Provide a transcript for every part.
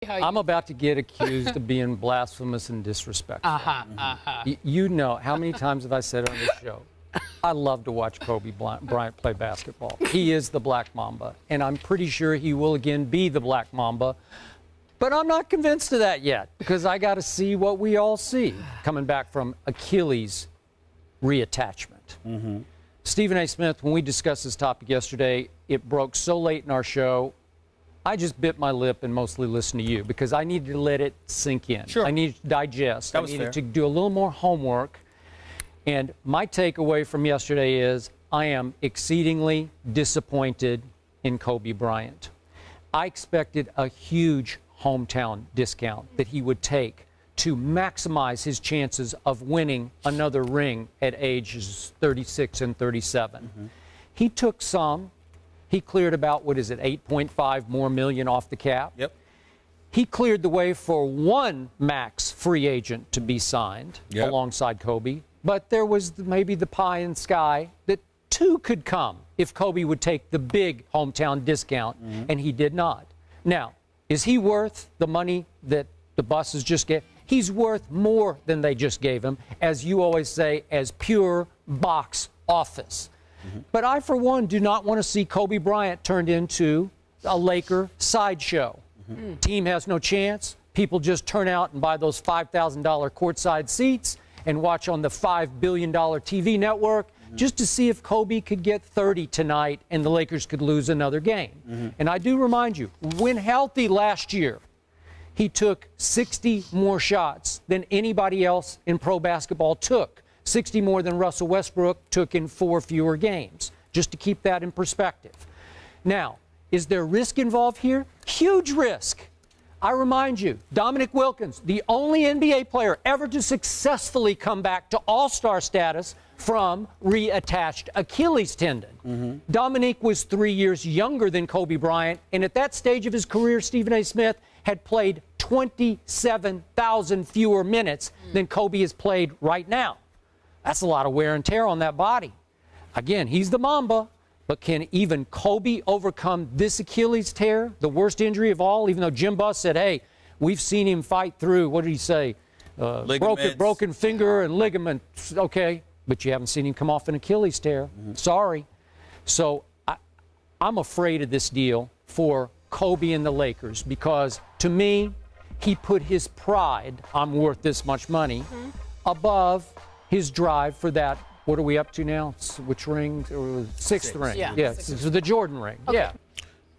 I'm about to get accused of being blasphemous and disrespectful. You know, how many times have I said on this show, I love to watch Kobe Bryant play basketball. He is the Black Mamba, and I'm pretty sure he will again be the Black Mamba. But I'm not convinced of that yet, because I got to see what we all see coming back from Achilles reattachment. Stephen A. Smith, when we discussed this topic yesterday, it broke so late in our show, I just bit my lip and mostly listened to you because I needed to let it sink in. Sure. I needed to digest. That I was needed fair. to do a little more homework. And my takeaway from yesterday is I am exceedingly disappointed in Kobe Bryant. I expected a huge hometown discount that he would take to maximize his chances of winning another ring at ages 36 and 37. He took some. He cleared about, what is it, 8.5 more million off the cap. Yep. He cleared the way for one max free agent to be signed alongside Kobe. But there was maybe the pie in the sky that two could come if Kobe would take the big hometown discount, and he did not. Now, is he worth the money that the bosses just gave? He's worth more than they just gave him, as you always say, as pure box office. But I, for one, do not want to see Kobe Bryant turned into a Laker sideshow. Team has no chance. People just turn out and buy those $5,000 courtside seats and watch on the $5 billion TV network just to see if Kobe could get 30 tonight and the Lakers could lose another game. And I do remind you, when healthy last year, he took 60 more shots than anybody else in pro basketball took. 60 more than Russell Westbrook took in 4 fewer games, just to keep that in perspective. Now, is there risk involved here? Huge risk. I remind you, Dominic Wilkins, the only NBA player ever to successfully come back to all-star status from reattached Achilles tendon. Dominic was 3 years younger than Kobe Bryant, and at that stage of his career, Stephen A. Smith had played 27,000 fewer minutes than Kobe has played right now. That's a lot of wear and tear on that body. Again, he's the Mamba, but can even Kobe overcome this Achilles tear, the worst injury of all, even though Jim Buss said, hey, we've seen him fight through, what did he say? Broken finger and ligaments. Okay, but you haven't seen him come off an Achilles tear. Sorry. So I'm afraid of this deal for Kobe and the Lakers because, to me, he put his pride, I'm worth this much money, above his drive for that. What are we up to now? Which ring? Sixth ring. Yeah, so the Jordan ring. Okay. Yeah.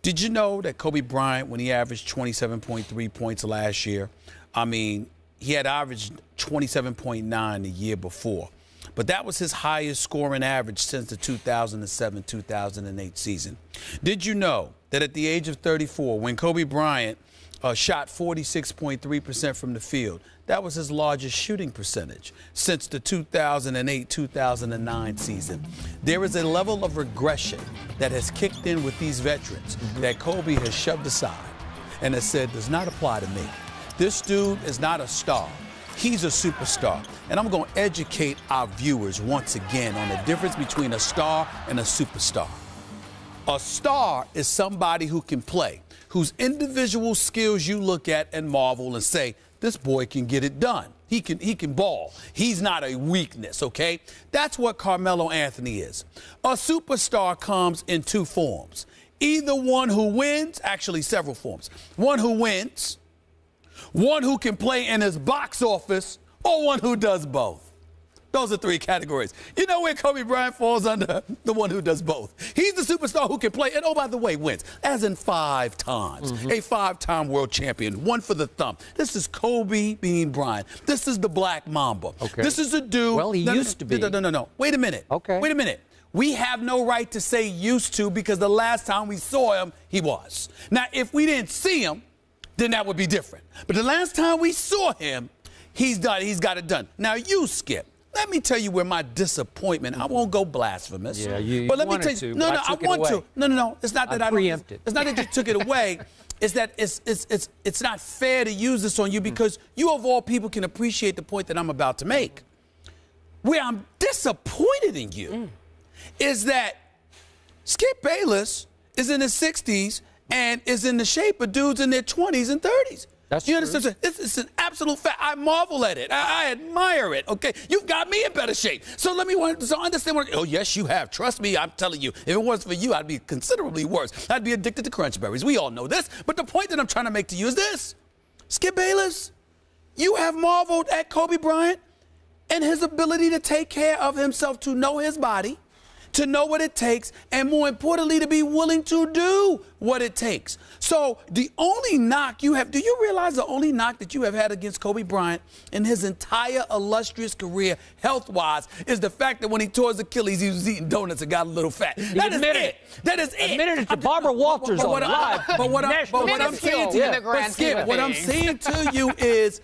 Did you know that Kobe Bryant, when he averaged 27.3 points last year, I mean, he had averaged 27.9 the year before. But that was his highest scoring average since the 2007-2008 season. Did you know that at the age of 34, when Kobe Bryant shot 46.3% from the field, that was his largest shooting percentage since the 2008-2009 season. There is a level of regression that has kicked in with these veterans that Kobe has shoved aside and has said does not apply to me. This dude is not a star. He's a superstar. And I'm going to educate our viewers once again on the difference between a star and a superstar. A star is somebody who can play, whose individual skills you look at and marvel and say, this boy can get it done. He can ball. He's not a weakness, okay? That's what Carmelo Anthony is. A superstar comes in two forms. Either one who wins, actually several forms. One who wins, one who can play in his box office, or one who does both. Those are three categories. You know where Kobe Bryant falls under? The one who does both. He's the superstar who can play, and oh, by the way, wins, as in 5 times. A 5-time world champion, one for the thumb. This is Kobe being Bryant. This is the Black Mamba. Okay. This is a dude. Well, he used to be. No. Wait a minute. Okay. Wait a minute. We have no right to say used to because the last time we saw him, he was. Now, if we didn't see him, then that would be different. But the last time we saw him, he's got it done. Now, you, Skip. Let me tell you where my disappointment. I won't go blasphemous. Yeah, you but let me wanted tell you. to, No, I want to. No. It's not that I preempted. It's not that you took it away. It's that it's not fair to use this on you because you of all people can appreciate the point that I'm about to make. Where I'm disappointed in you is that Skip Bayless is in his 60s and is in the shape of dudes in their 20s and 30s. That's you true. understand? It's an absolute fact. I marvel at it. I admire it. Okay, you've got me in better shape. So let me understand. Oh yes, you have. Trust me, I'm telling you. If it wasn't for you, I'd be considerably worse. I'd be addicted to crunch berries. We all know this. But the point that I'm trying to make to you is this: Skip Bayless, you have marveled at Kobe Bryant and his ability to take care of himself, to know his body, to know what it takes, and more importantly, to be willing to do what it takes. So the only knock you have, do you realize the only knock that you have had against Kobe Bryant in his entire illustrious career, health-wise, is the fact that when he tore his Achilles, he was eating donuts and got a little fat. That is it. That is it. Admitted it to Barbara Walters on live. But what I'm saying to you, but Skip, what I'm saying to you is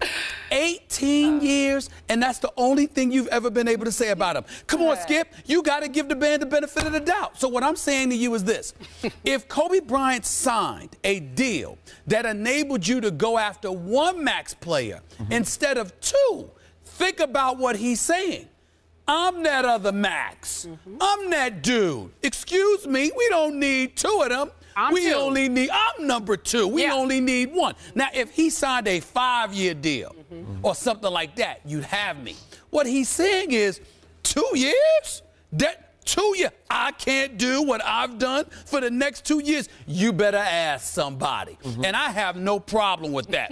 18 years, and that's the only thing you've ever been able to say about him. Come on, Skip, you got to give the band the benefit of the doubt. So what I'm saying to you is this: if Kobe Bryant signed a deal that enabled you to go after one max player instead of two, think about what he's saying. I'm that other max. I'm that dude. Excuse me, we don't need two of them. I'm number two. We only need one. Now, if he signed a 5-year deal or something like that, you'd have me. What he's saying is 2 years? 2 years. I can't do what I've done for the next 2 years. You better ask somebody. And I have no problem with that.